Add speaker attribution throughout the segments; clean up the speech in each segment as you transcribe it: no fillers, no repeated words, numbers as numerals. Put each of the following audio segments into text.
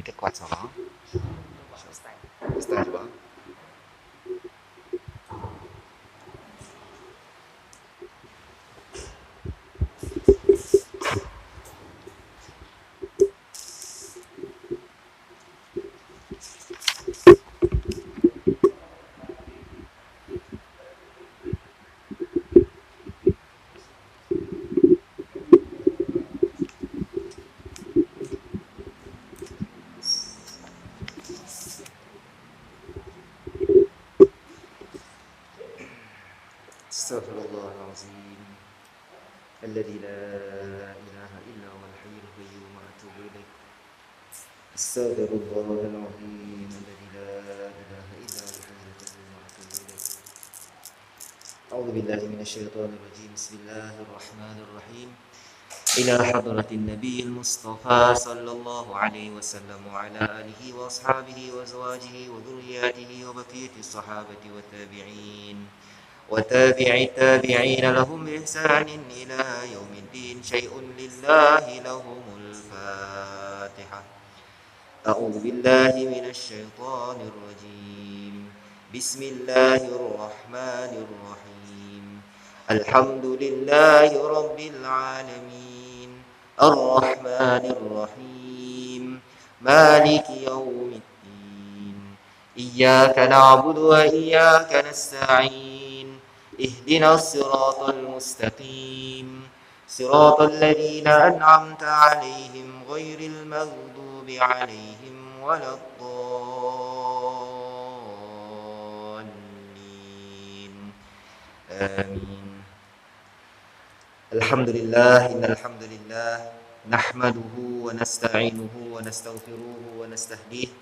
Speaker 1: Kita kuat sama. Start ba? Astaghfirullahalazim. Alladzi la ilaha illa huwal hayyul qayyum wa atubu ilaik. Astaghfirullahalazim. Alladzi la ilaha illa huwal hayyul qayyum wa atubu ilaik. A'udzu billahi minasyaitonir rajim. Bismillahirrahmanirrahim. Ila hadratin nabiyil mustafa sallallahu alaihi wasallam wa ala alihi wa ashabihi wa azwajihi wa dhurriyyatihi wa baqiyati sahabati wa tabi'in wa tabi'i tabi'in lahum bi ihsanin ila yaumiddin. Syai'un lillahi lahumul Fatihah. A'udzu billahi minasy syaithanir rajim. Bismillahirrahmanirrahim. Alhamdulillahi rabbil alamin. Ar-Rahmanir Rahim. Maliki yaumiddin. Iyyaka na'budu wa iyyaka nasta'in. Ihdinas siratal mustaqim. Siratal ladzina an'amta 'alaihim ghairil maghdubi 'alaihim waladdallin. Amin. Alhamdulillah, innal hamdalillah nahmaduhu wa nasta'inuhu wa nastaghfiruhu wa nastahdihi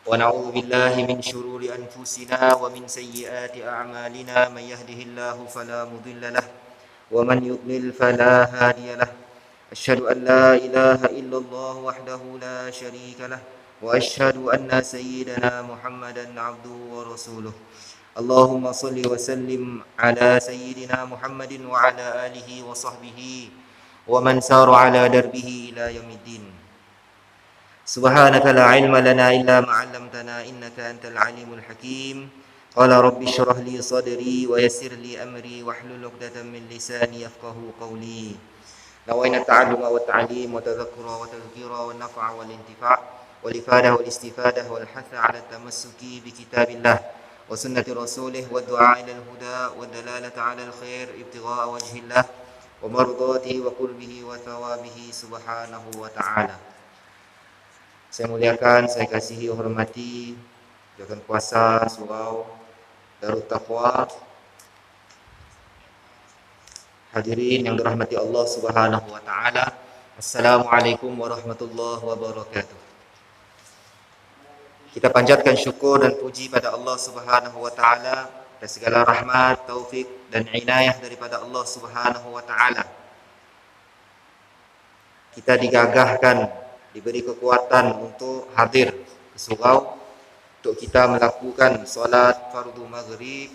Speaker 1: wa na'udzu billahi min shururi anfusina wa min sayyiati a'malina. May yahdihillahu fala mudilla lahu wa man yudlil fala hadiya lahu. Asyhadu an la ilaha illallah wahdahu la syarika lahu wa asyhadu anna sayyidana Muhammadan 'abduhu wa rasuluh. Allahumma salli wa sallim ala sayyidina Muhammadin wa ala alihi wa sahbihi wa man sara ala darbihi ila yaumiddin. Subhanaka la ilma lana illa ma 'allamtana innaka antal alimul hakim. Qala rabbi shrah li sadri wa yassir li amri wahlul 'uqdatam min lisani yafqahu qawli. Nawaina ta'alluma wa ta'lim wa tadhakkura wa tadhkira wa naf'a wal intifa' wal ifadah wal istifadah wal hatha 'ala tamassuki bi kitabillah wa sunnati rasulih wa du'a ila al-huda wa dalalata 'ala al-khair ibtigha'a wajhillah wa mardatihi wa qurbihi wa thawabihi subhanahu wa ta'ala. Saya muliakan, saya kasihi, hormati jagaan puasa surau Darut Taqwa, hadirin yang dirahmati Allah Subhanahu wa taala. Assalamualaikum warahmatullahi wabarakatuh. Kita panjatkan syukur dan puji pada Allah Subhanahu wa taala atas segala rahmat, taufik dan inayah daripada Allah Subhanahu wa taala. Kita digagahkan, diberi kekuatan untuk hadir ke surau untuk kita melakukan solat fardu maghrib,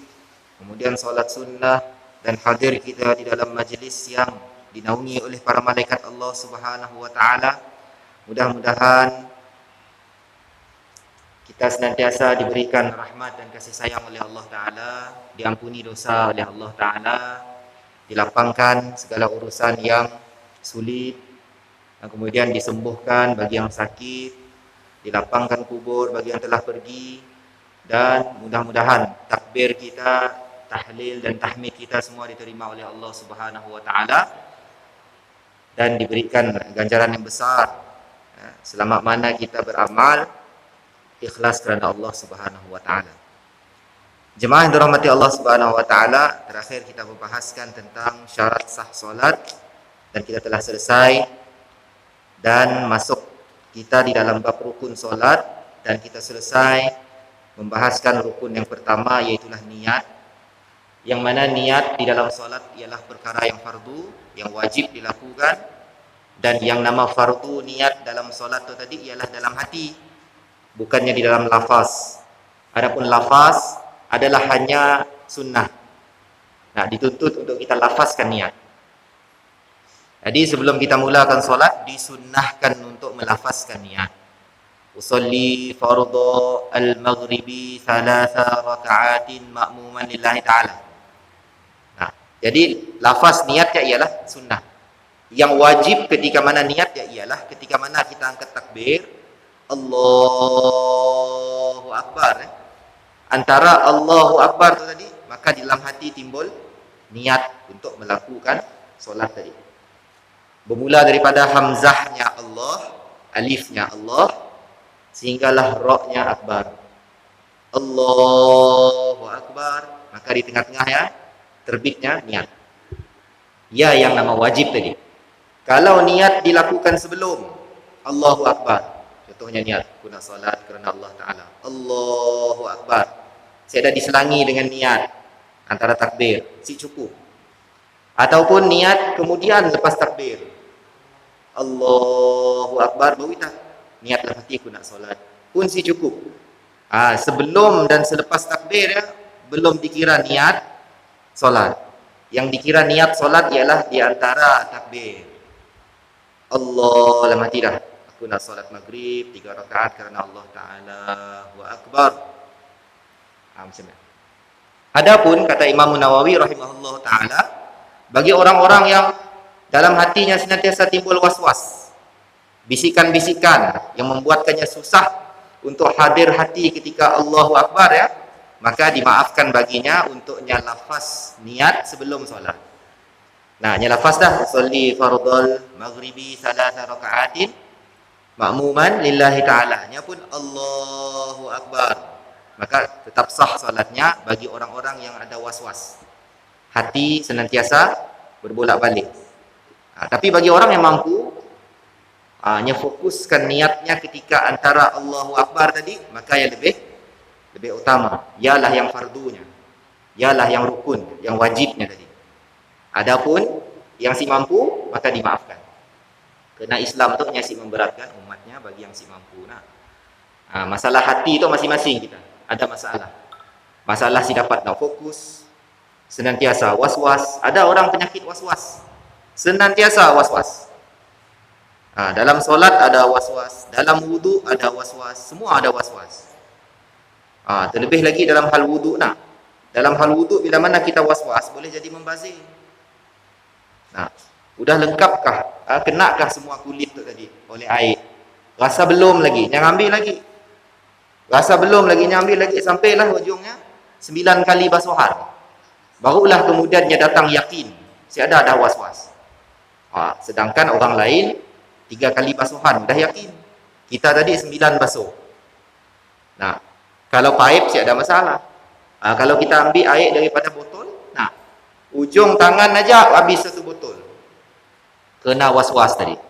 Speaker 1: kemudian solat sunnah, dan hadir kita di dalam majlis yang dinaungi oleh para malaikat Allah Subhanahu wa taala. Mudah-mudahan kita senantiasa diberikan rahmat dan kasih sayang oleh Allah taala, diampuni dosa oleh Allah taala, dilapangkan segala urusan yang sulit, dan kemudian disembuhkan bagi yang sakit, dilapangkan kubur bagi yang telah pergi, dan mudah-mudahan takbir kita, tahlil dan tahmid kita semua diterima oleh Allah Subhanahu wa taala dan diberikan ganjaran yang besar selama mana kita beramal ikhlas kerana Allah Subhanahu wa taala. Jemaah yang dirahmati Allah Subhanahu wa taala, terakhir kita membahaskan tentang syarat sah solat dan kita telah selesai dan masuk kita di dalam bab rukun solat dan kita selesai membahaskan rukun yang pertama, iaitulah niat. Yang mana niat di dalam solat ialah perkara yang fardu, yang wajib dilakukan, dan yang nama fardu niat dalam solat itu tadi ialah dalam hati, bukannya di dalam lafaz. Adapun lafaz adalah hanya sunnah. Nah, dituntut untuk kita lafazkan niat. Jadi sebelum kita mulakan solat, disunnahkan untuk melafazkan niat. usolli fardhu al-maghribi 3 raka'atin ma'muman lillahi ta'ala. Nah, jadi lafaz niatnya ialah sunnah. Yang wajib ketika mana niatnya ialah ketika mana kita angkat takbir Allahu Akbar. Antara Allahu Akbar tu tadi, maka di dalam hati timbul niat untuk melakukan solat tadi. Bermula daripada hamzahnya Allah, alifnya Allah, sehinggalah ra-nya akbar. Allahu Akbar, maka di tengah-tengah ya terbitnya niat. Ya yang nama wajib tadi. Kalau niat dilakukan sebelum Allahu Akbar, contohnya niat aku nak solat kerana Allah Ta'ala, Allahu Akbar, saya dah diselangi dengan niat antara takbir, si cukup. Ataupun niat kemudian lepas takbir Allahu Akbar, baru kita niat dalam hati aku nak solat, pun si cukup. Sebelum dan selepas takbir ya, belum dikira niat solat. Yang dikira niat solat ialah di antara takbir Allah, dalam hati dah aku nak solat maghrib 3 rakaat kerana Allah Ta'ala wa Akbar. Macam ni. Adapun kata Imam Nawawi rahimahullah ta'ala, bagi orang-orang yang dalam hatinya senantiasa timbul was-was, bisikan-bisikan yang membuatkannya susah untuk hadir hati ketika Allahu Akbar ya, maka dimaafkan baginya untuknya lafaz niat sebelum solat. Nah, nya lafaz dah usolli fardhal maghribi 3 raka'atin ma'muman lillahi ta'ala, nya pun Allahu Akbar, maka tetap sah solatnya bagi orang-orang yang ada was-was, hati senantiasa berbolak-balik. Tapi bagi orang yang mampu hanya fokuskan niatnya ketika antara Allahu Akbar tadi, maka yang lebih utama ialah yang fardunya, ialah yang rukun, yang wajibnya tadi. Adapun yang si mampu maka dimaafkan. Kerana Islam tu si memberatkan umatnya bagi yang si mampu. Masalah hati tu masing-masing kita ada masalah. Masalah si dapat nak fokus, senantiasa was-was. Ada orang penyakit was-was, senantiasa was-was. Dalam solat ada was-was, dalam wudu ada was-was, semua ada was-was. Terlebih lagi dalam hal wudu nak. Dalam hal wudu bila mana kita was-was boleh jadi membazir. Sudah lengkapkah? Kenakah semua kulit tu tadi oleh air? Rasa belum lagi, jangan ambil lagi. Rasa belum lagi, jangan ambil lagi, sampailah hujungnya 9 kali basuhan. Barulah kemudian dia datang yakin, siada dah was-was. Sedangkan orang lain 3 kali basuhan dah yakin. Kita tadi 9 basuh. Kalau paip siada masalah. Kalau kita ambil air daripada botol, ujung tangan aja habis 1 botol. Kena was-was tadi.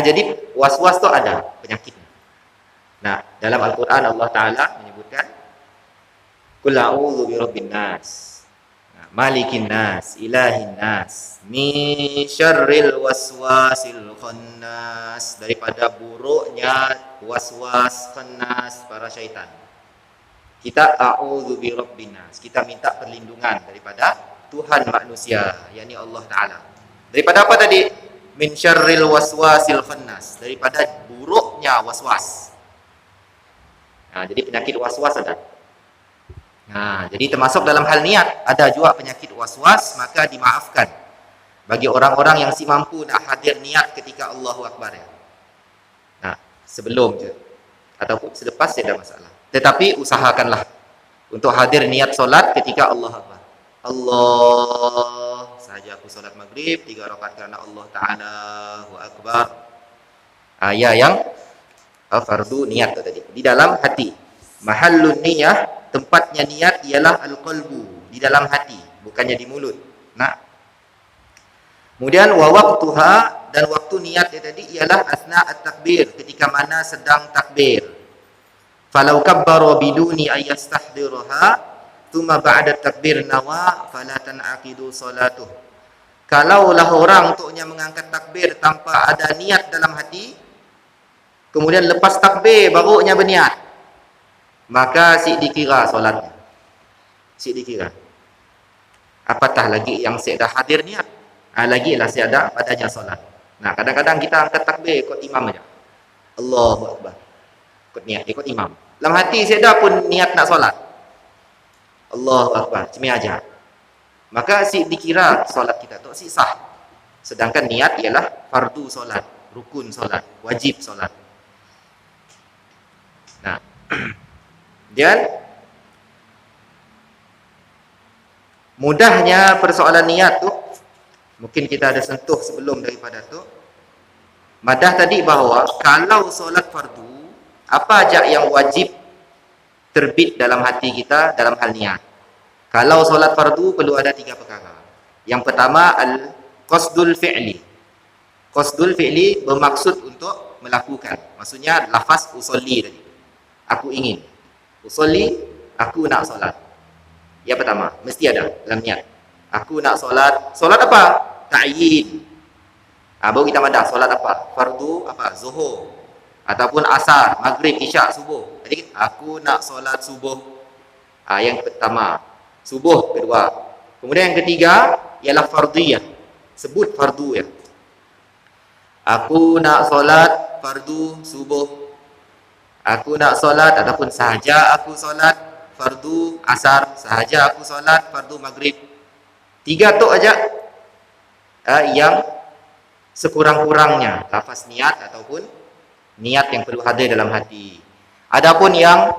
Speaker 1: Jadi was-was tu ada penyakit. Dalam Al-Quran Allah Ta'ala menyebutkan Qul a'udzu birabbin nas, malikin nas, ilahin nas, min syarril waswasil khannas, daripada buruknya waswas khannas, para syaitan. Kita a'udzu birabbin nas, kita minta perlindungan daripada Tuhan manusia, yakni Allah Ta'ala. Daripada apa tadi? Min syarril waswasil khannas, daripada buruknya waswas. Jadi penyakit waswas ada. Jadi termasuk dalam hal niat ada juga penyakit waswas, maka dimaafkan bagi orang-orang yang si mampu nak hadir niat ketika Allahu Akbar ya. Sebelum je ataupun selepas tidak masalah. Tetapi usahakanlah untuk hadir niat solat ketika Allah Akbar. Allah sahaja aku solat maghrib 3 rakaat kerana Allah Ta'ala wa Akbar. Yang fardu niat tadi di dalam hati. Mahallun niyah, tempatnya niat ialah al-qalbu, di dalam hati, bukannya di mulut. Kemudian wa waqtuha, dan waktu niat tadi ialah asna at-takbir, ketika mana sedang takbir. Falau kabbara biduni ayastahdiraha thumma ba'da takbir nawa fala tan'aqidu salatuh. Kalaulah orang untuknya mengangkat takbir tanpa ada niat dalam hati, kemudian lepas takbir barunya berniat, maka si dikira solatnya. Si dikira. Apatah lagi yang si dah hadir niat, lagi lah si ada padanya solat. Kadang-kadang kita angkat takbir ikut imam aja. Allahu Akbar. Ikut niat, ikut imam. Dalam hati saya dah pun niat nak solat. Allahu Akbar, cumi aja. Maka si dikira solat kita tu si sah. Sedangkan niat ialah fardu solat, rukun solat, wajib solat. Nah, dan mudahnya persoalan niat tu, mungkin kita ada sentuh sebelum daripada tu. Madah tadi bahawa kalau solat fardu, apa aja yang wajib terbit dalam hati kita dalam hal niat. Kalau solat fardu perlu ada 3 perkara. Yang pertama al-qasdul fi'li. Qasdul fi'li bermaksud untuk melakukan. Maksudnya lafaz usolli tadi. Aku ingin. Usolli, aku nak solat. Yang pertama, mesti ada dalam niat. Aku nak solat. Solat apa? Ta'yin. Baru kita madah solat apa? Fardu apa? Zuhur. Ataupun asar, maghrib, isyak, subuh. Jadi aku nak solat subuh. Yang pertama, subuh kedua. Kemudian yang ketiga ialah fardiyah. Sebut fardu ya. Aku nak solat fardu subuh. Aku nak solat ataupun sahaja aku solat fardu asar, sahaja aku solat fardu maghrib. 3 tu aja yang sekurang-kurangnya lafaz niat ataupun niat yang perlu hadir dalam hati. Adapun yang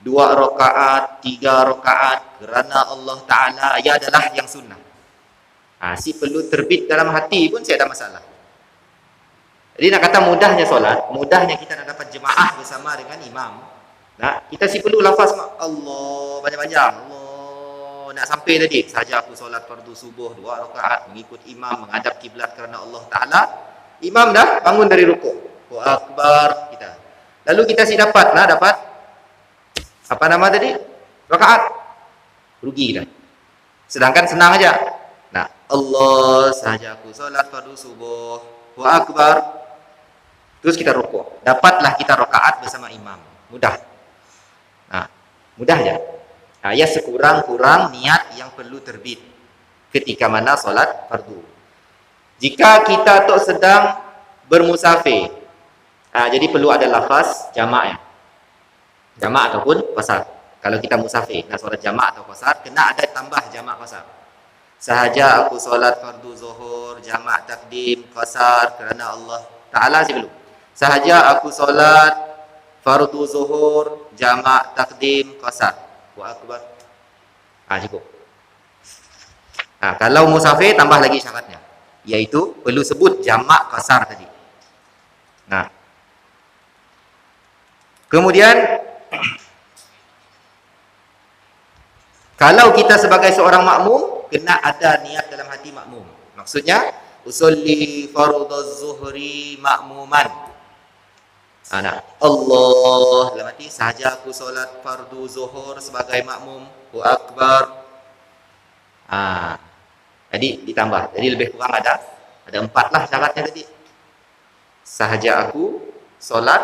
Speaker 1: 2 rakaat, 3 rakaat kerana Allah Ta'ala, ia adalah yang sunnah. Si perlu terbit dalam hati pun saya ada masalah. Jadi nak kata mudahnya solat, mudahnya kita nak dapat jemaah bersama dengan imam. Nah, kita si perlu lafaz Allah banyak-banyak. Allah nak sampai tadi. Sahaja aku solat fardu subuh 2 rakaat mengikut imam menghadap kiblat kerana Allah Ta'ala. Imam dah bangun dari rukuk. Allahu Akbar kita. Lalu kita si dapat apa nama tadi? Rakaat. Rugi dah. Sedangkan senang aja. Nah, Allah sahaja aku solat fardu subuh. Allahu Akbar. Terus kita rukuk. Dapatlah kita rakaat bersama imam. Mudah. Nah, mudah aja. Ya sekurang-kurang niat yang perlu terbit ketika mana solat fardu. Jika kita tu sedang bermusafir, jadi perlu ada lafaz jamak ya. Jamak ataupun qasar. Kalau kita musafir nak solat jamak atau qasar, kena ada tambah jamak qasar. Sahaja aku solat fardu zuhur, jamak takdim, qasar kerana Allah Ta'ala sih belum. Sahaja aku solat fardu zuhur, jamak takdim, qasar. Allahu Akbar. Cukup. Kalau musafir tambah lagi syaratnya, iaitu perlu sebut jamak qasar tadi. Nah, kemudian kalau kita sebagai seorang makmum, kena ada niat dalam hati makmum. Maksudnya usolli fardhuz zuhri makmuman. Allah dalam hati sahaja aku solat fardu zuhur sebagai makmum. Allahu Akbar. Jadi ditambah. Jadi lebih kurang ada 4 lah syaratnya tadi. Sahaja aku solat,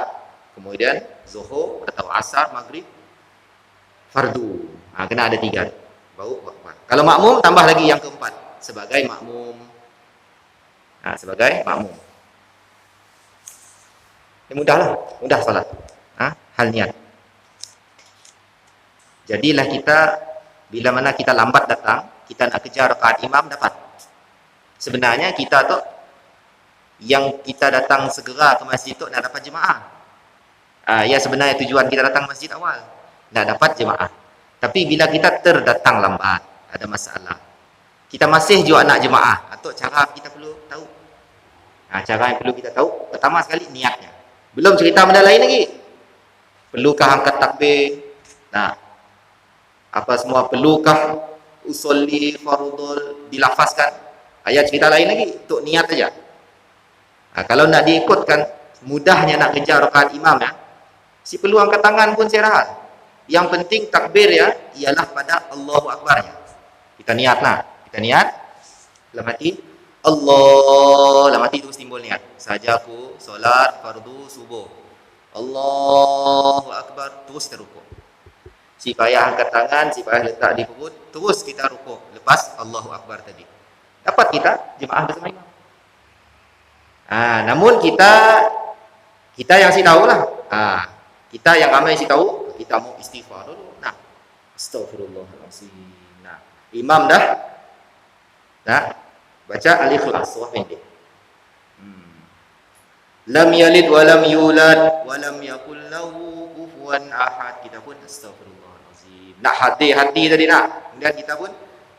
Speaker 1: kemudian zuhur atau asar, maghrib, fardu. Kena ada 3. Baru Akbar. Kalau makmum tambah lagi yang keempat sebagai makmum. Sebagai makmum. Mudahlah, mudah solat. Hal niat. Jadilah kita bila mana kita lambat datang, kita nak kejar rakaat imam dapat. Sebenarnya kita tu yang kita datang segera ke masjid tu nak dapat jemaah. Ya sebenarnya tujuan kita datang masjid awal nak dapat jemaah. Tapi bila kita terdatang lambat, ada masalah. Kita masih juga nak jemaah. Atau cara kita perlu tahu. Cara yang perlu kita tahu, pertama sekali niatnya. Belum cerita benda lain lagi. Perlukah angkat takbir? Apa semua perlukah usolli fardul dilafazkan? Ayat cerita lain lagi. Untuk niat saja. Kalau nak diikutkan, mudahnya nak kejar rakaat imam ya. Si perlu angkat tangan pun saya rahat. Yang penting takbir ya, ialah pada Allahu Akbar ya. Kita niatlah. Kita niat dalam hati Allah, dalam hati terus timbul niat. Sahaja aku solat fardu subuh. Allahu Akbar, terus kita rukuk. Si payah angkat tangan, si payah letak di perut, terus kita rukuk. Lepas Allahu Akbar tadi. Dapat kita jemaah bersama imam. Namun kita Kita yang si tahu lah. Kita yang ramai si tahu, kita mau istighfar dulu. Nah, astagfirullahalazim. Nah, imam dah. Nah, baca al-ikhlas surah pendek. Lam yalid wa lam yulad wa lam yakul lahu kufuwan ahad. Kita pun astagfirullahalazim. Nak hati-hati tadi nak. Kemudian kita pun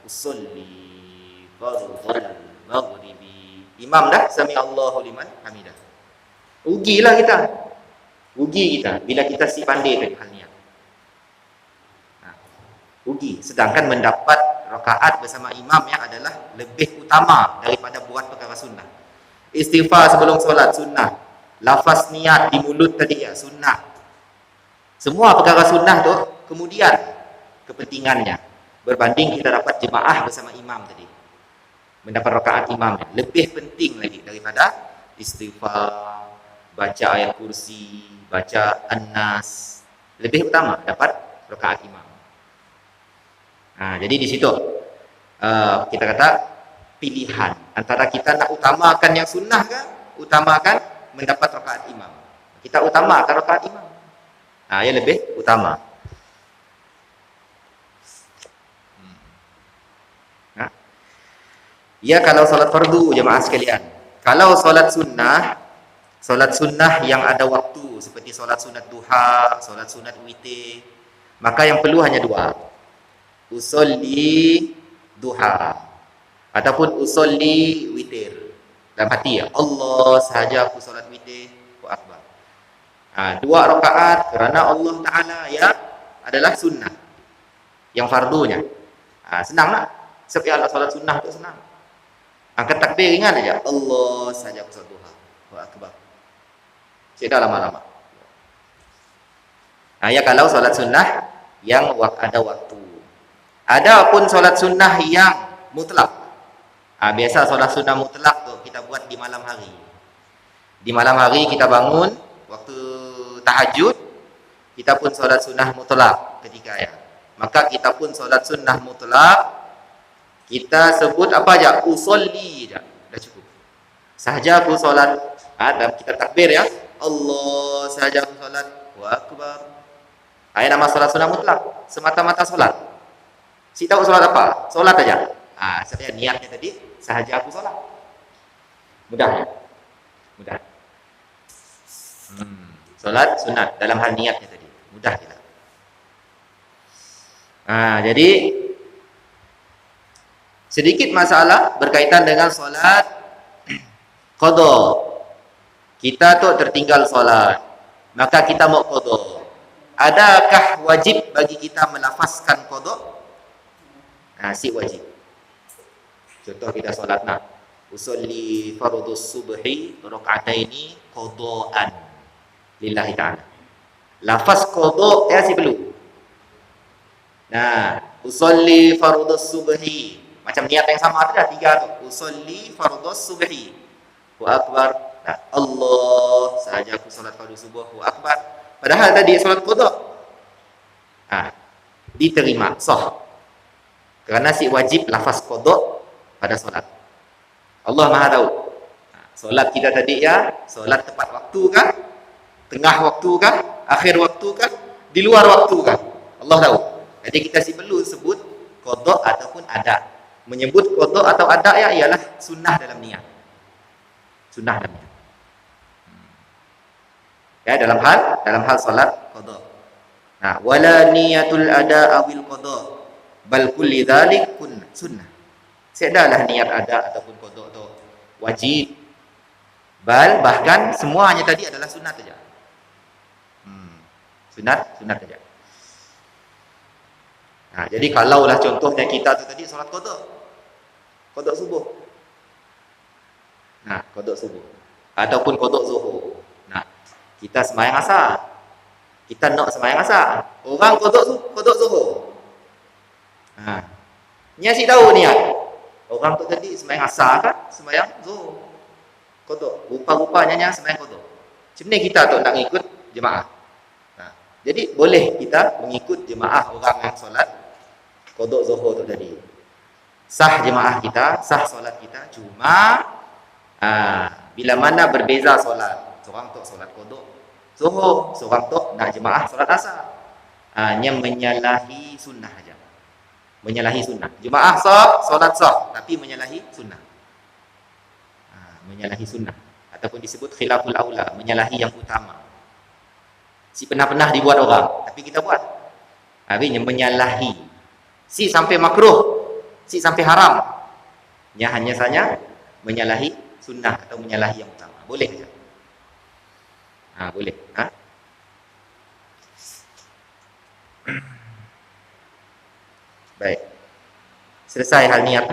Speaker 1: usolli fardhal maghribi. Imam dah sami Allahu liman hamidah. Rugilah kita. Rugi kita bila kita si pandai tadi hal niat. Rugi. Sedangkan mendapat rakaat bersama imam yang adalah lebih utama daripada buat perkara sunnah. Istighfar sebelum solat sunnah. Lafaz niat di mulut tadi ya sunnah. Semua perkara sunnah tu kemudian kepentingannya berbanding kita dapat jemaah bersama imam tadi. Mendapat rakaat imam lebih penting lagi daripada istighfar, baca ayat kursi, baca an-nas. Lebih utama dapat rakaat imam. Jadi di situ kita kata pilihan antara kita nak utamakan yang sunnah ke, utamakan mendapat rakaat imam. Kita utamakan rakaat imam. Yang lebih utama. Ya kalau solat fardu jemaah sekalian. Kalau solat sunnah yang ada waktu seperti solat sunat duha, solat sunat witir, maka yang perlu hanya dua. Usolli duha ataupun usolli witir. Dalam hati ya, Allah sahaja aku solat witir, Allahu akbar. Dua rakaat kerana Allah Taala ya adalah sunnah. Yang fardunya. Senanglah. Sebab solat sunnah tu senang. Angkat takbir ringan aja. Allah sahaja aku solat duha, Allahu akbar. Tidak lama-lama. Ya kalau solat sunnah yang ada waktu. Ada pun solat sunnah yang mutlak. Biasa solat sunnah mutlak tu kita buat di malam hari. Di malam hari kita bangun waktu tahajud, kita pun solat sunnah mutlak ketika ya. Maka kita pun solat sunnah mutlak, kita sebut apa aja? Usolli aja. Dah cukup. Sahaja aku solat. Dan kita takbir ya. Allah sahaja aku solat. Allahu akbar. Nama solat sunnah mutlak. Semata-mata solat. Si tahu solat apa? Solat aja. Saya niatnya tadi sahaja aku solat. Mudah ya? Mudah. Solat sunat dalam hal niatnya tadi. Mudah kita. Jadi sedikit masalah berkaitan dengan solat qada. Kita tu tertinggal solat, maka kita mau qada. Adakah wajib bagi kita melafazkan qada? Si wajib. Contoh kita solat nak usolli fardhus subhi raka'ataini qadaan lillahi ta'ala. Lafaz qada ya si perlu. Usolli fardhus subhi macam niat yang sama tu dah tiga tu. Usolli fardhus subhi. Allahu akbar. Allah sahaja aku solat fardhu subuh. Allahu akbar. Padahal tadi solat qada. Diterima sah. Kerana si wajib lafaz qada pada solat. Allah Maha tahu. Solat kita tadi ya, solat tepat waktu kah? Tengah waktu kah? Akhir waktu kah? Di luar waktu kah? Allah tahu. Jadi kita si perlu sebut qada ataupun ada. Menyebut qada atau ada ya ialah sunnah dalam niat. Sunnah dalam niat. Ya dalam hal solat qada. Wala niyatul ada awil qada bal kulli dzalik kun sunnah. Sedalah niat ada ataupun qada tu wajib. Bahkan semuanya tadi adalah sunat saja. Sunat saja. Jadi kalaulah contohnya kita tu tadi solat qada subuh. Qada subuh ataupun qada zuhur. Kita sembahyang asar. Kita nak sembahyang asar. Orang qada zuhur. Nya si tahu niat. Orang tu tadi sembahyang asar kan? Sembahyang zuhur. Qada. Rupa-rupanya sembahyang qada. Macam ni kita tu nak ikut jemaah. Jadi boleh kita mengikut jemaah orang yang solat qada zuhur tu tadi. Sah jemaah kita, sah solat kita. Cuma bila mana berbeza solat seorang untuk solat qada zuhur, seorang untuk nak jemaah solat asar. Hanya menyalahi sunnah saja. Menyalahi sunnah. Jemaah sah, solat sah, tapi menyalahi sunnah. Menyalahi sunnah ataupun disebut khilaful aula, menyalahi yang utama. Si pernah-pernah dibuat orang, tapi kita buat. Artinya menyalahi. Si sampai makruh, si sampai haram. Ya hanya saja menyalahi sunnah atau menyalahi yang utama. Boleh saja. Boleh. Baik. Selesai hal niat.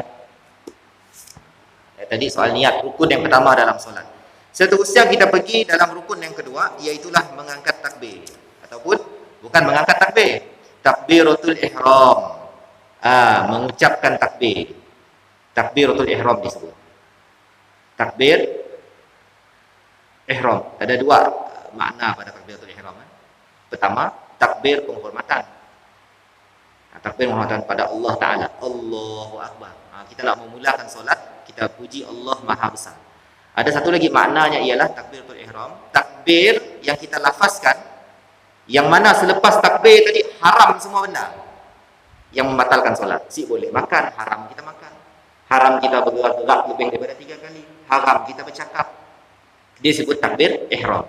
Speaker 1: Tadi soal niat, rukun yang pertama dalam solat. Seterusnya kita pergi dalam rukun yang kedua, iaitulah mengangkat takbir. Ataupun bukan mengangkat takbir, takbiratul ihram. Mengucapkan takbir. Takbiratul ihram disebut. Takbir ihram. Ada dua makna pada takbiratul ihram. Pertama, takbir penghormatan. Takbir penghormatan pada Allah Ta'ala. Allahu Akbar. Kita nak memulakan solat, kita puji Allah Maha Besar. Ada satu lagi maknanya ialah takbiratul ihram. Takbir yang kita lafazkan, yang mana selepas takbir tadi haram semua benda yang membatalkan solat. Si boleh makan, haram kita makan. Haram kita bergerak-gerak lebih daripada 3 kali. Haram kita bercakap. Dia sebut takbir ihram.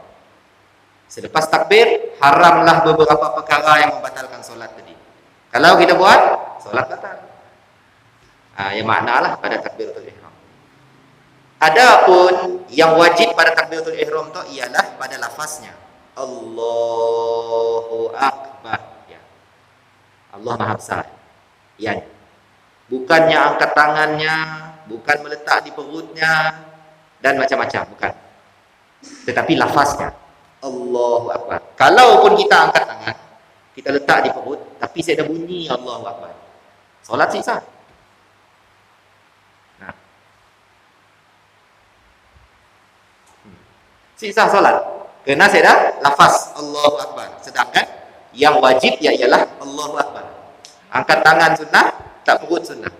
Speaker 1: Selepas takbir, haramlah beberapa perkara yang membatalkan solat tadi. Kalau kita buat, solat batal. Yang maknalah pada takbiratul ihram. Adapun yang wajib pada takbiratul ihram tu ialah pada lafaznya. Allahu Akbar. Ya. Allah Maha Besar. Ya. Bukannya angkat tangannya, bukan meletak di perutnya dan macam-macam, bukan. Tetapi lafaznya Allahu Akbar. Kalaupun kita angkat tangan, kita letak di perut, tapi saya dah bunyi Allahu Akbar, solat sah. Sah solat. Kerana saya dah lafaz Allahu Akbar. Sedangkan yang wajib ialah Allahu Akbar. Angkat tangan sunnah, tak perut sunnah.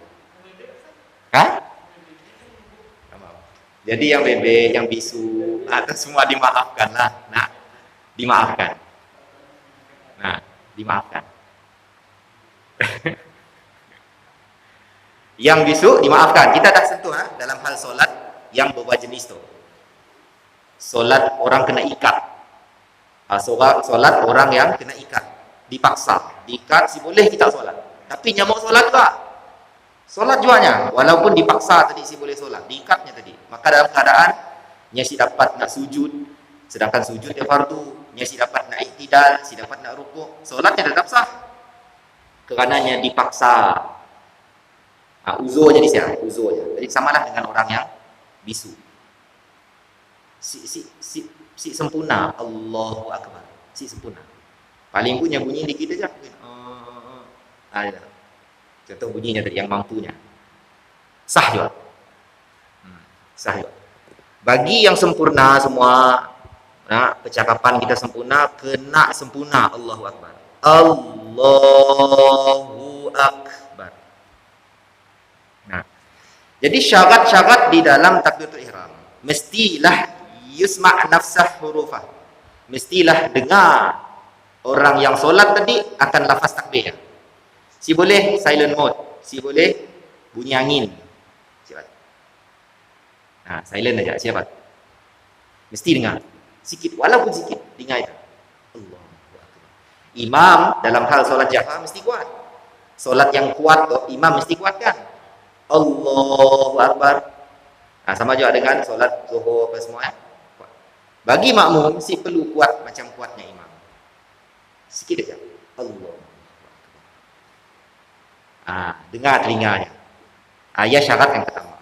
Speaker 1: Jadi yang bebek, yang bisu, itu semua dimaafkanlah. Dimaafkan. Dimaafkan. Yang bisu dimaafkan. Kita dah sentuh dalam hal solat yang beberapa jenis tu. Solat orang kena ikat. Solat orang yang kena ikat, dipaksa, diikat, si boleh kita solat. Tapi nyamuk solat juga. Solat juanya, walaupun dipaksa tadi si boleh solat, diikatnya tadi. Maka dalam keadaan nya si dapat nak sujud, sedangkan sujud dia fardu, nya si dapat nak iktidal, si dapat nak rukuk, solatnya tetap sah. Kerananya dipaksa. Uzurnya di sini, uzurnya. Jadi samalah dengan orang yang bisu. Si sempurna, Allahu Akbar. Si sempurna. Paling punya bunyi dikit aja. Contoh bunyinya tadi yang mampunya. Sah juga. Sah juga. Bagi yang sempurna semua, percakapan kita sempurna, kena sempurna Allahu Akbar. Allahu Akbar. Jadi syarat-syarat di dalam takbiratul ihram, mestilah yusma' nafsah hurufah. Mestilah dengar orang yang solat tadi akan lafaz takbir. Si boleh silent mode, si boleh bunyi angin. Siapa? Silent aja, siapa? Mesti dengar. Sikit, walaupun sikit, dengar itu. Allahu Akbar. Imam dalam hal solat jahar mesti kuat. Solat yang kuat tu, imam mesti kuatkan. Allahu Akbar. Sama juga dengan solat zuhur apa semua. Bagi makmum si perlu kuat macam kuatnya imam. Sikit aja. Allah. Dengar telinganya. Ya syarat yang pertama.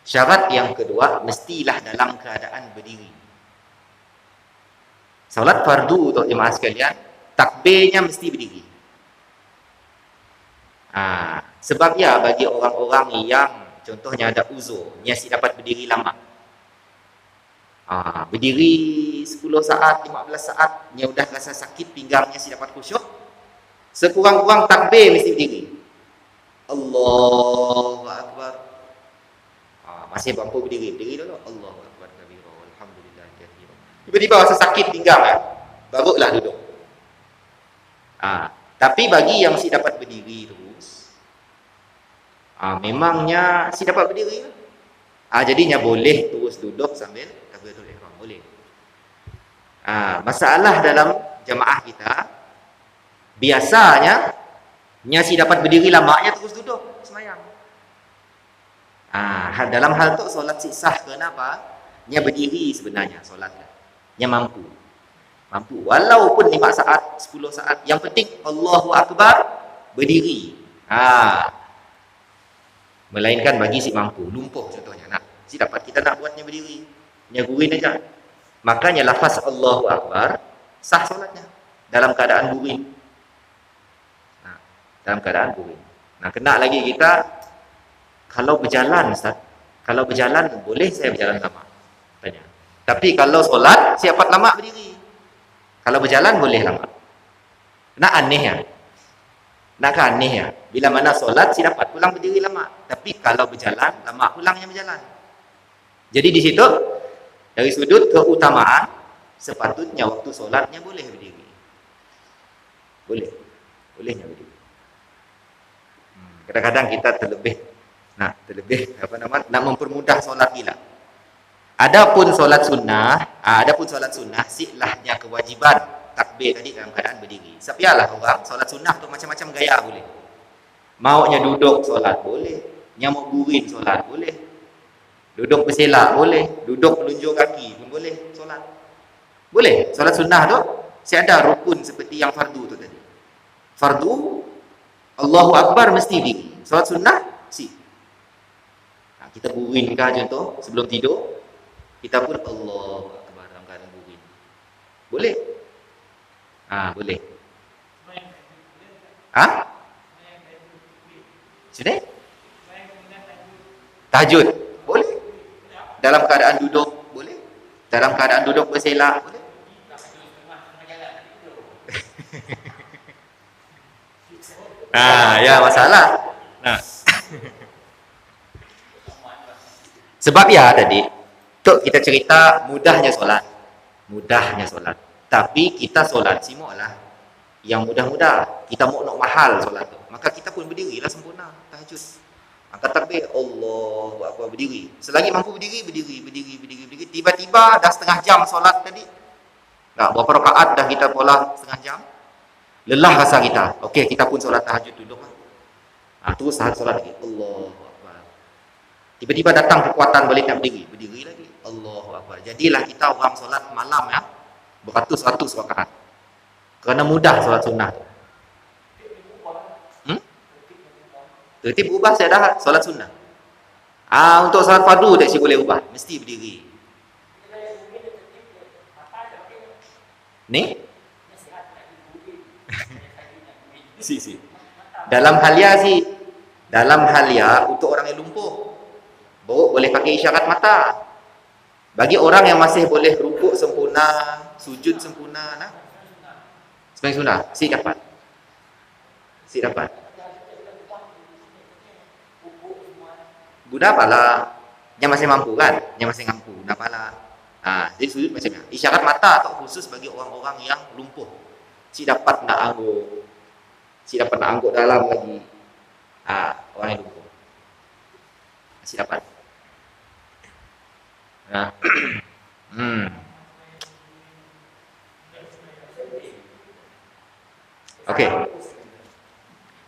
Speaker 1: Syarat yang kedua, mestilah dalam keadaan berdiri. Solat fardu untuk jemaah sekalian, takbirnya mesti berdiri. Sebab ya bagi orang-orang yang contohnya ada uzur, nya si dapat berdiri lama. Berdiri 10 saat, 15 saat, nya udah rasa sakit pinggangnya si dapat khusyuk. Sekurang-kurang takbir mesti berdiri. Allahu Akbar. Masih mampu berdiri, berdiri dulu. Allahu Akbar kabira walhamdulillah Tiba-tiba rasa sakit pinggang kan, barulah duduk. Tapi bagi yang si dapat berdiri terus, memangnya si dapat berdiri. Jadinya boleh terus duduk sambil takbiratul ihram, boleh. Masalah dalam jemaah kita, biasanya si dapat berdiri lamaknya terus duduk semayang. Dalam hal tu solat si sah, kenapa? Nya berdiri sebenarnya solat. Nya mampu. Walaupun 5 saat, 10 saat, yang penting Allahu Akbar berdiri. Melainkan bagi si mampu, lumpuh contohnya. Si dapat kita nak buatnya berdiri. Nya gurin aja. Makanya lafaz Allahu Akbar sah solatnya dalam keadaan gurin. Dalam keadaan gurin. Kena lagi kita kalau berjalan, Ustaz. Kalau berjalan boleh saya berjalan lama. Tanya. Tapi kalau solat siapa lama berdiri. Kalau berjalan boleh lama. Nak aneh ya. Nak aneh ya. Bila mana solat si dapat pulang berdiri lama. Tapi kalau berjalan lama pulangnya berjalan. Jadi di situ dari sudut keutamaan sepatutnya waktu solatnya boleh berdiri. Bolehnya berdiri. Kadang-kadang kita terlebih nak mempermudah solat gila. Adapun solat sunnah silahnya kewajiban takbir tadi dalam keadaan berdiri. Sepialah orang solat sunnah tu macam-macam gaya boleh. Maunya duduk solat boleh, nyamuk gurin solat boleh. Duduk berselak boleh, duduk melunjur kaki pun boleh solat. Boleh. Solat sunnah tu ada rukun seperti yang fardu tu tadi. Fardu Allahu Akbar mesti diri. Solat sunnah kita gurin kah contoh sebelum tidur, kita pun Allahu Akbar dalam keadaan gurin. Boleh. Boleh. Sudah? Tahajud boleh. Dalam keadaan duduk boleh. Dalam keadaan duduk berselak boleh. Ya masalah. Sebab ya tadi tok kita cerita mudahnya solat. Tapi kita solat simuklah yang mudah-mudah. Kita mau nak mahal solat tu. Maka kita pun berdirilah sempurna tahajud. Angkat takbir Allahu Akbar berdiri. Selagi mampu berdiri. Tiba-tiba dah setengah jam solat tadi. Berapa rakaat dah kita pola setengah jam. Lelah rasa kita. Okey, kita pun solat tahajud duduklah. Terus solat lagi. Allahu Akbar. Tiba-tiba datang kekuatan balik nak berdiri lagi. Allahu Akbar. Jadilah kita orang solat malam ya, beratus-ratus rakaat. Kerana mudah solat sunnah. Tertib ubah saya dah solat sunnah. Untuk solat fardu tak boleh ubah, mesti berdiri. Ni? Dalam halia untuk orang yang lumpuh boleh pakai isyarat mata. Bagi orang yang masih boleh rukuk sempurna, sujud sempurna, sebagai sunnah, si dapat. Guna apalah? Yang masih mampu kan? Guna apalah? Jadi sujud macamnya. Isyarat mata atau khusus bagi orang-orang yang lumpuh. Si dapat nak angguk dalam lagi. Orang yang lumpuh. Si dapat. Okey.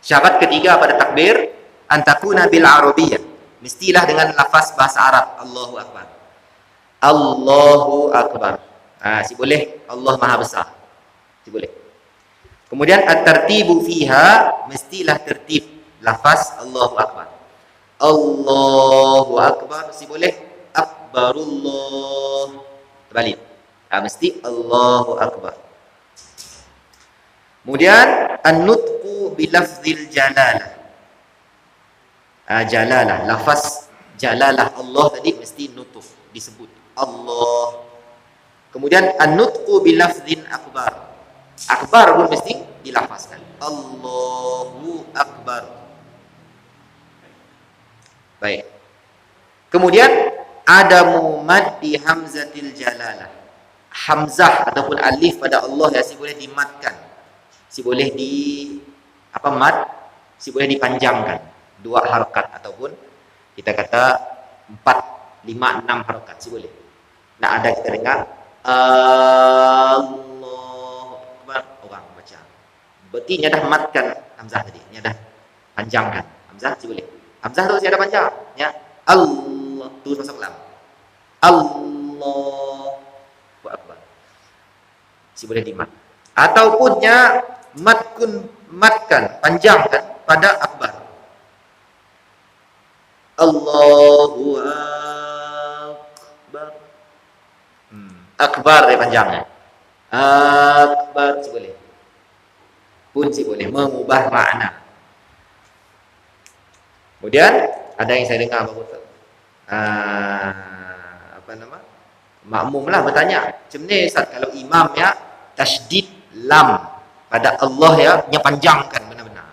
Speaker 1: Syarat ketiga pada takbir antakuna bil arabiyyah. Mestilah dengan lafaz bahasa Arab. Allahu Akbar. Allahu Akbar. Si boleh Allah Maha Besar. Si boleh. Kemudian at-tartibu fiha, mestilah tertib lafaz Allahu Akbar. Allahu Akbar, si boleh Akbarullah. Terbalik. Mesti Allahu Akbar. Kemudian an-nutqu bilafzil jalalah. Jalalah, lafaz jalalah Allah tadi mesti nutuf, disebut Allah. Kemudian an-nutqu bilafzin akbar. Akbar pun mesti dilafazkan. Allahu Akbar. Baik. Kemudian adamu maddi hamzatil jalalah. hamzah ataupun alif pada Allah ya, si boleh dimatkan, si boleh mat, si boleh dipanjangkan 2 harakat ataupun kita kata 4, 5, 6 harakat, si boleh. Nah, ada kita dengar Allahu Akbar, orang baca. Berarti dia dah matkan hamzah tadi, dia dah panjangkan hamzah, si boleh. Hamzah tu si ada panjang, ya. Allah terus masuk lam. Allahu Akbar. Si boleh dimat. Ataupun nya matkan, panjangkan pada akbar. Allahu Akbar. Akbar dia panjangnya. Akbar si boleh. Pun si boleh mengubah makna. Kemudian ada yang saya dengar baru tu. Makmum lah bertanya, macam ni Ustaz, kalau imam ya tasydid lam pada Allah ya, nya panjangkan benar-benar.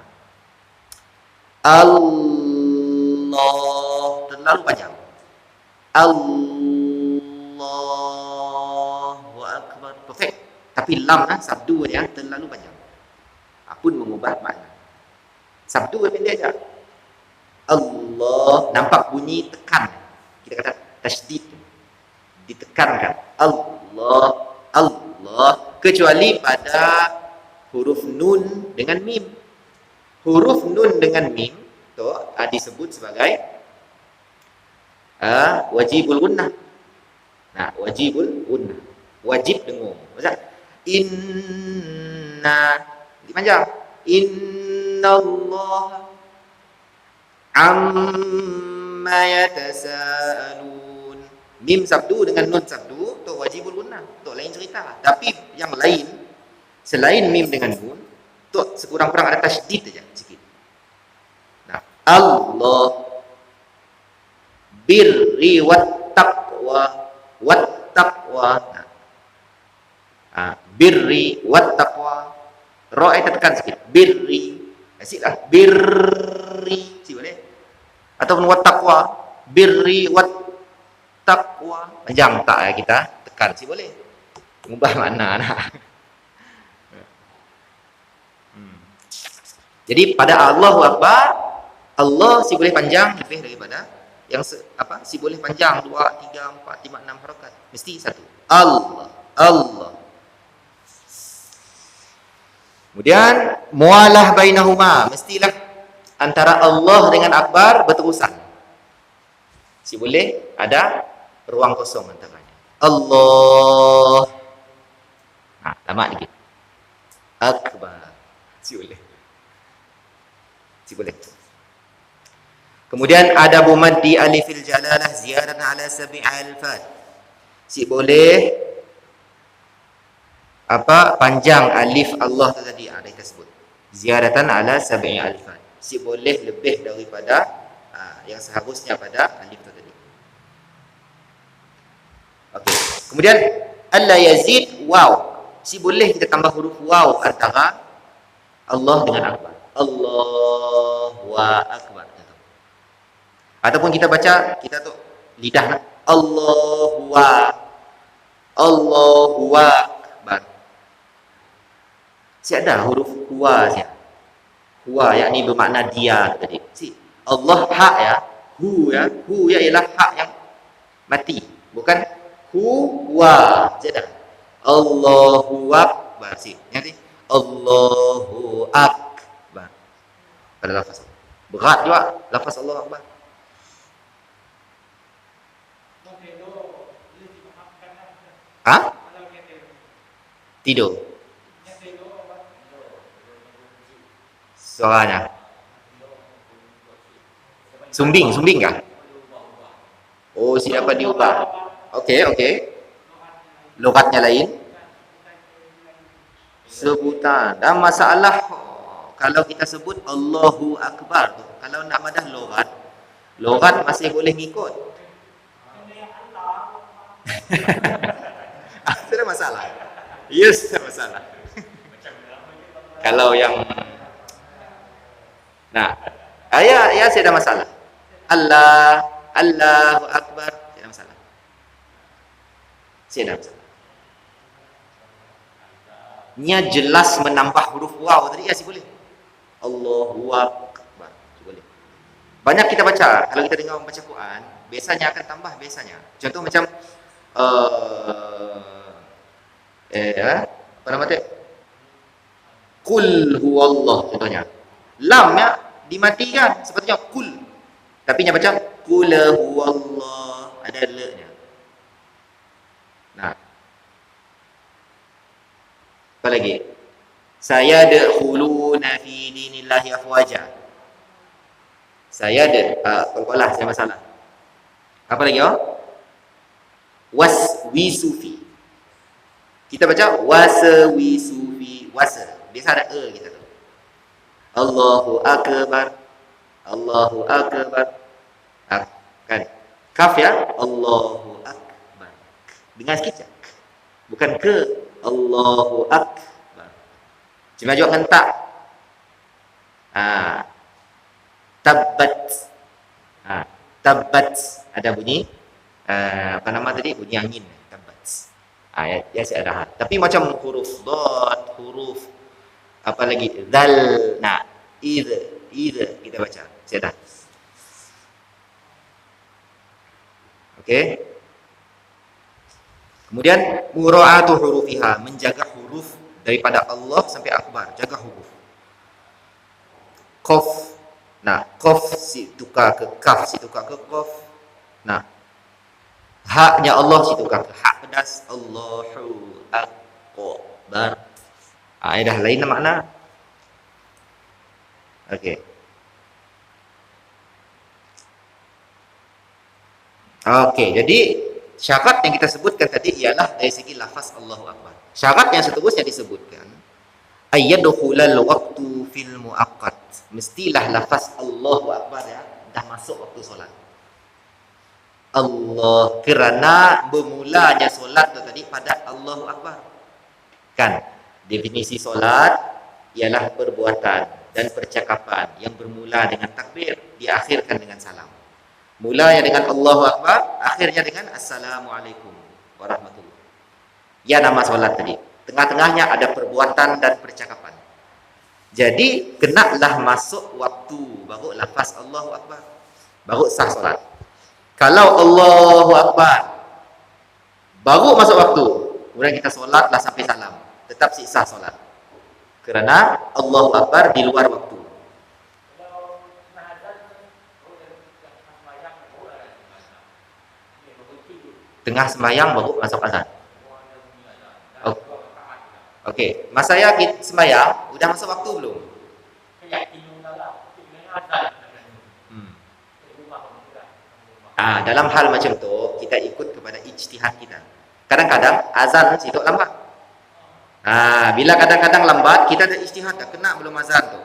Speaker 1: Allah terlalu panjang. Allahu Akbar. Perfect. Tapi lam sabdu ya terlalu panjang. Pun mengubah makna. Sabdu pendek saja. Allah nampak bunyi tekan. Kita kata tasydid. Ditekankan. Allah, Allah, kecuali pada huruf nun dengan mim. Huruf nun dengan mim tu disebut sebagai wajibul gunnah. Nah, wajibul gunnah. Wajib dengung. Maksud inna dipanjang. Innallaha amma yatasaalun. Mim sabdu dengan nun sabdu tu wajibul gunnah, tu lain cerita. Tapi yang lain selain mim dengan nun tu sekurang-kurang ada tasydid saja sikit. Nah, Allah birri wat taqwa birri wat taqwa, ra kita tekan sikit, birri asiklah, birri si boleh, ataupun wat taqwa, birri wat taqwa, panjang tak ya, kita tekan si boleh, mengubah makna nah. Jadi pada Allahu Akbar, Allah si boleh panjang lebih daripada yang si boleh panjang 2, 3, 4, 5, 6 harakat, mesti satu. Allah, Allah. Kemudian mualah bainahuma, mestilah antara Allah dengan Akbar berterusan. Si boleh ada ruang kosong antaranya. Allah. Lama dikit. Akbar. Si boleh. Si boleh. Kemudian ada bumaddi alifil jalalah ziyadatan ala sabi'i alfat. Si boleh panjang alif Allah tu tadi ada kita sebut. Ziyadatan ala sabi'i alfat. Si boleh lebih daripada yang seharusnya pada alif tu tadi. Okey. Kemudian alla yazid waw. Si boleh kita tambah huruf waw antara Allah dengan Akbar. Allahu Akbar. Ataupun kita baca, kita tu lidah Allahu Akbar. Si ada huruf huwa saja. Huwa yakni bermakna dia tadi. Si Allah hak ya, hu ya ialah hak yang mati, bukan huwa. Jadi Allahu Akbar si. Nanti Allahu Akbar. Pada lafaz. Berat juga lafaz Allahu Akbar. Tidur. Suaranya. Sumbing kah? Oh, si dapat diubah. Okey. Logatnya lain. Sebutan. Dan masalah kalau kita sebut Allahu Akbar tu, kalau nak madah logat masih boleh ngikut. Ada masalah. Yes, ada masalah. Kalau yang ya saya ada masalah. Allahu Akbar, saya ada masalah. Saya ada masalah. nya jelas menambah huruf waw tadi, ya sih boleh. Allahu Akbar, boleh. Banyak kita baca, kalau kita dengar membaca Quran, biasanya akan tambah biasanya. Contoh macam apa nama dia? Qul huwallah contohnya. Lamnya dimatikan sepertinya kul. Tapi nya baca qul huwallah, ada le-nya. Nah. Apa lagi? Saya dakhuluna fi dinillahi afwaja. Saya qalqalah saya masalah. Apa lagi waswisufi. Kita baca waswisufi, wasa. Biasa ada kita tu. Allahu akbar. Allahu akbar. Kan? Kaf ya? Allahu akbar. Dengar sikit je. Bukan ke Allahu akbar. Cuma juga dengan tak. Tabbat. Tabbat ada bunyi apa nama tadi? Bunyi angin. Tabbat. Ya saya ada. Tapi macam huruf dad, huruf apa lagi? Zal. Nah, idza kita baca. Saya dah. Okey. Kemudian mura'atu hurufiha, menjaga huruf daripada Allah sampai akbar, jaga huruf. Qaf. Nah, qaf si tukar ke kaf, si tukar ke qaf. Nah. Haknya Allah si tukar ke hak pedas. Allahu akbar. Dah lain makna. Okey. Okey, jadi syarat yang kita sebutkan tadi ialah dari segi lafaz Allahu Akbar. Syarat yang seterusnya disebutkan ayyadkhulal waqtu fil muaqqat. Mestilah lafaz Allahu Akbar ya dah masuk waktu solat. Allah, kerana bermulanya solat tu tadi pada Allahu Akbar. Kan? Definisi solat ialah perbuatan dan percakapan yang bermula dengan takbir, diakhirkan dengan salam. Mulanya dengan Allahu Akbar, akhirnya dengan Assalamualaikum warahmatullahi. Ya nama solat tadi. Tengah-tengahnya ada perbuatan dan percakapan. Jadi, kenalah masuk waktu baru lafaz Allahu Akbar. Baru sah solat. Kalau Allahu Akbar baru masuk waktu, kemudian kita solatlah sampai salam, tetap sah solat. Kerana Allahu Akbar di luar waktu. Tengah sembahyang baru masuk azan. Okey, masa saya sembahyang sudah masuk waktu belum? Dalam hal macam tu kita ikut kepada ijtihad kita. Kadang-kadang azan situ lambat. Bila kadang-kadang lambat, kita ada ijtihad dah kena belum azan tu.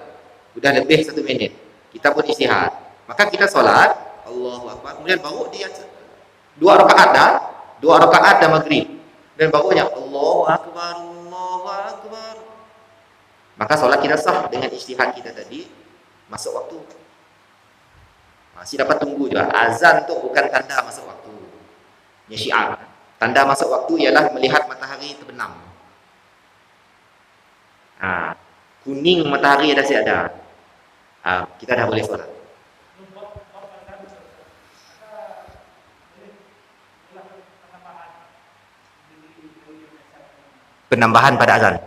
Speaker 1: Sudah lebih 1 minit. Kita pun ijtihad. Maka kita solat Allahu Akbar, kemudian baru dia 2 rakaat dah, 2 rakaat dah maghrib. Dan barunya Allahu Akbar, Allahu Akbar. Maka solat kita sah dengan ijtihad kita tadi masuk waktu. Masih dapat tunggu juga. Azan tu bukan tanda masuk waktu. Ya syiar. Tanda masuk waktu ialah melihat matahari terbenam. Kuning matahari dah ada. Kita dah boleh solat. Penambahan pada azan.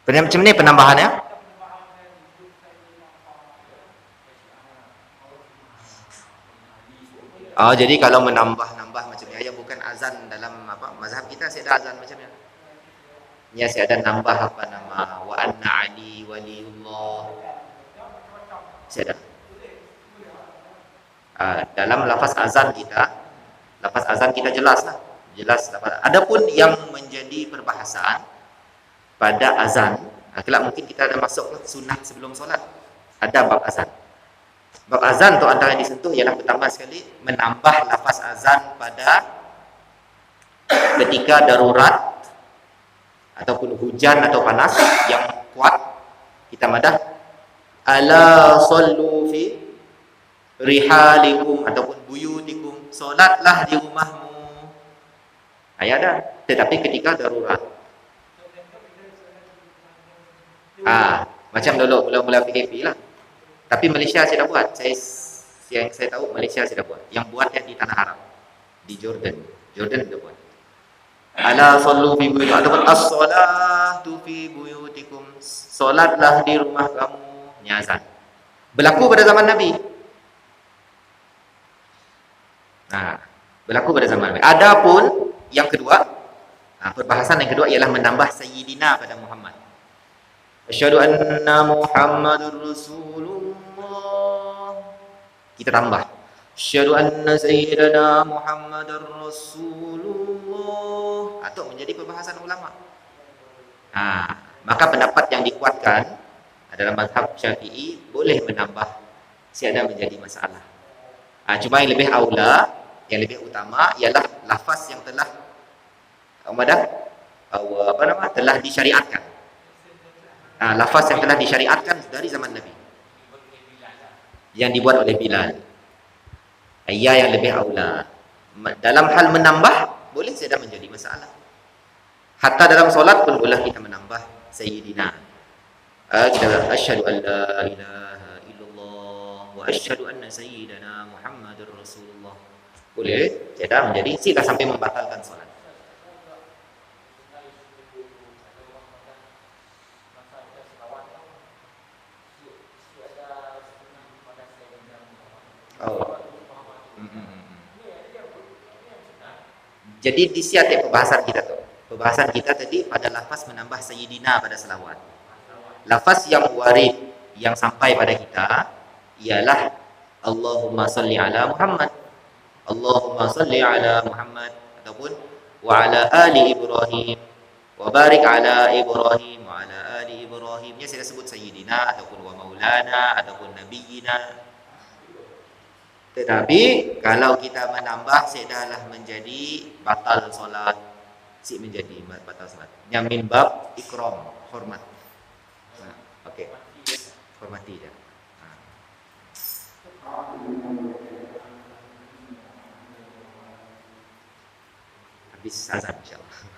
Speaker 1: Macam ni penambahannya? Jadi kalau menambah-nambah macam ni, yang bukan azan dalam mazhab kita, saya ada azan macam ni. Ya, saya ada nambah wa anna ali waliullah. Saya ada. Dalam lafaz azan kita jelaslah. Jelas lafaz. Adapun yang menjadi perbahasan pada azan, kelak mungkin kita ada masuk sunat sebelum solat. Ada bab azan. Bab azan tu antara yang disentuh ialah pertama sekali menambah lafaz azan pada ketika darurat ataupun hujan atau panas yang kuat. Kita madah ala sallu fi rihalikum ataupun buyutikum, solatlah di rumahmu. Ya dah. Tetapi ketika darurat. Macam dulu mula-mula PKP lah. Tapi Malaysia sudah buat. Yang saya tahu Malaysia sudah buat. Yang buatnya di tanah haram, di Jordan. Jordan sudah buat. Ala sallu fi buyutikum ataupun as-salatu fi buyutikum, solatlah di rumah kamu. Nyazan. Berlaku pada zaman Nabi. Berlaku pada zaman Nabi. Adapun yang kedua, perbahasan yang kedua ialah menambah sayyidina pada Muhammad. Asyhadu anna Muhammadur Rasulullah. Kita tambah. Asyhadu anna sayyidana Muhammadar Rasulullah. Atau menjadi perbahasan ulama. Maka pendapat yang dikuatkan adalah mazhab Syafi'i boleh menambah tiada menjadi masalah. Cuma yang lebih aula, yang lebih utama ialah lafaz yang telah telah disyariatkan. Lafaz yang telah disyariatkan dari zaman Nabi, yang dibuat oleh Bilal. Yang lebih aula. Dalam hal menambah boleh tidak menjadi masalah. Hatta dalam solat pun boleh kita menambah sayyidina. Kita asyhadu an la ilaha illallah wa asyhadu anna sayyidana Muhammadar Rasulullah. Boleh tidak menjadi, tidak sampai membatalkan solat. Jadi di setiap pembahasan kita tu. Pembahasan kita tadi pada lafaz menambah sayyidina pada selawat. Lafaz yang warid yang sampai pada kita ialah Allahumma salli ala Muhammad. Allahumma salli ala Muhammad ataupun wa ala ali Ibrahim wa barik ala Ibrahim wa ala ali Ibrahim. Saya sebut sayyidina ataupun wa maulana ataupun nabiyina. Tetapi kalau kita menambah sedalah menjadi batal solat, menjadi batal solat. Yang min bab ikram, hormat. Okey. Hormati dia. Habis azan insya-Allah.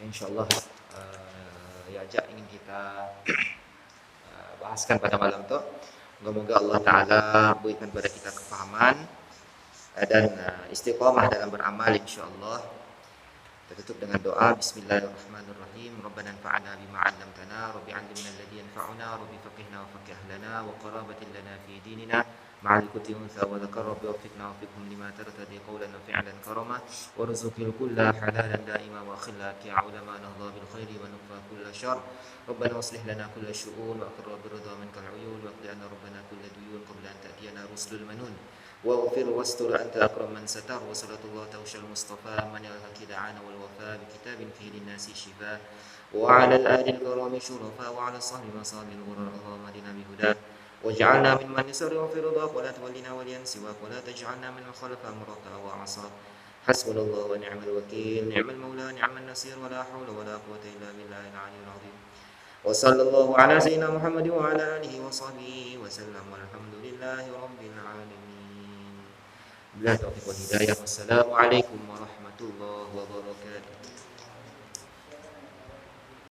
Speaker 1: InsyaAllah Ya'ja ingin kita bahaskan pada malam tu. Semoga Allah Ta'ala berikan kepada kita kefahaman dan istiqamah dalam beramal insyaAllah. Kita tutup dengan doa. Bismillahirrahmanirrahim. Rabbana anfa'na bima 'allamtana, Rabbi 'allimna alladhi yanfa'una, Rabbi faqihna wa faqih lana wa qarabatin lana fi dinina ma'al kuti untha wa dhakar, Rabbi wafiqna wa fiqhum lima tartadi qawlan wa fi'lan karama warzuqil kulla halalan da'ima wa khillak ya ulama nahdha bil khairi wa nufa kulla syar. Rabbana waslih lana kulla syu'un wa aqirra birridha minka al'uyun wa qdi anna rabbana kulla duyun qabla an ta'tiyana rusulul manun واغفر واستر أنت أكرم من ستر وصلاة الله توشى المصطفى من يلهك دعانا والوفاء بكتاب فيه للناس شفاء وعلى الآل الكرام شرفاء وعلى الصحب مصاب الغرر اللهم اهدنا بهداك واجعلنا ممن يسر في رضاك ولا تولنا وليا سواك ولا تجعلنا من خلف أمرك وعصاك حسبنا الله ونعم الوكيل نعم المولى نعم النصير ولا حول ولا قوة إلا بالله العلي العظيم وصلى الله على سيدنا محمد وعلى آله وصحبه وسلم والحمد لله رب العالمين. Billahi taufiq wal hidayah. Wassalamualaikum warahmatullahi wabarakatuh.